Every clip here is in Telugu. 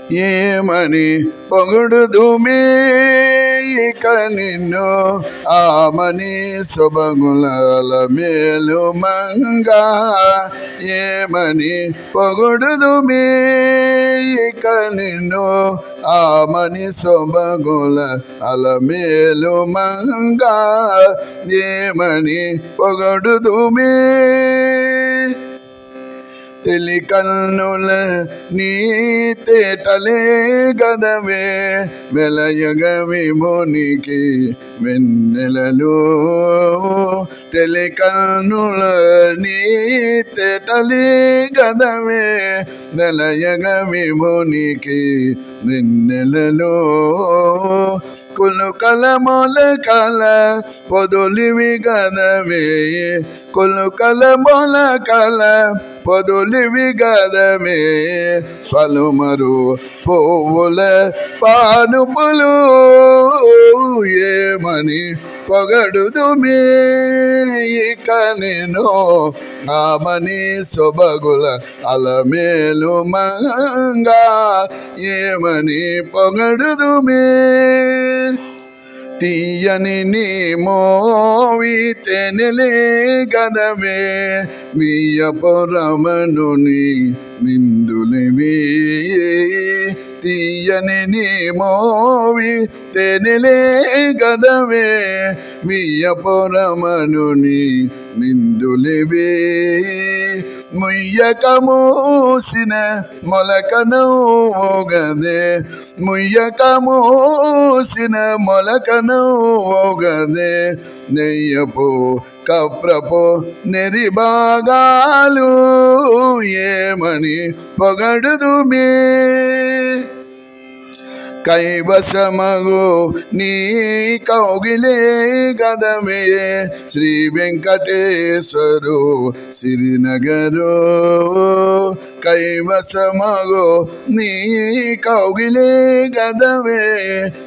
ఏమని పొగుడుదుమే ఇక నిన్ను ఆమని సొబగుల మేలు మంగా ఏమని పొగుడుదుమే ఇక నిన్ను ఆమని సొబగుల అలమేలు మంగా ఏమని పొగడుదుమే తెలి కన్నుల నీ తేటలే గదవే వెలయగవి మునికి వెన్నెలలు తెలి కన్నుల నీ తేటలే గదవే వెలయగవి మునికి వెన్నెలలు కులుకల మొలకల పొదులివి గదవే కులుకల మొలకల పొదులివి గదమే పలుమరు పువ్వుల పానుపులు ఏమని పొగడుదుమే ఇక నేను ఆమని సొబగుల అలమేలు మంగా ఏమని పొగడుదుమే తీయని నీ మోవి తెనెలే గదవే వియ్యపురమనుని మిందులివి తీయని నీ మోవి తెనెలే గదవే వియ్యపురమనుని మిందులివి ముయ్యక మూసిన మొలకను గదే ముయ్యక మూసిన మొలకను గదే నెయ్యపు కప్రపు నెరిబాగాలు ఏమని పొగడుదుమే కైవసమగు నీ కౌగిలే గదమే శ్రీ వెంకటేశ్వరు సిరినగరు కైవసమగు నీ కౌగిలే గదమే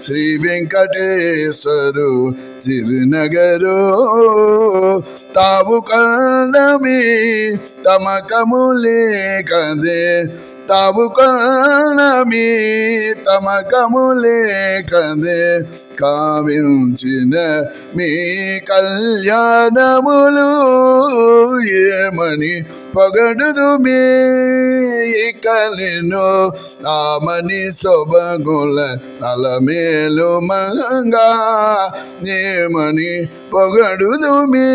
శ్రీ వెంకటేశ్వరు సిరినగరు తావు కలమి తమకములే కదే తావు కలమి తమకములే కదే కావించిన మీ కళ్యాణములు ఏమని పొగడుదుమే ఇక నేను ఆమని సొబగుల అలమేలు మంగా ఏమని పొగడుదుమే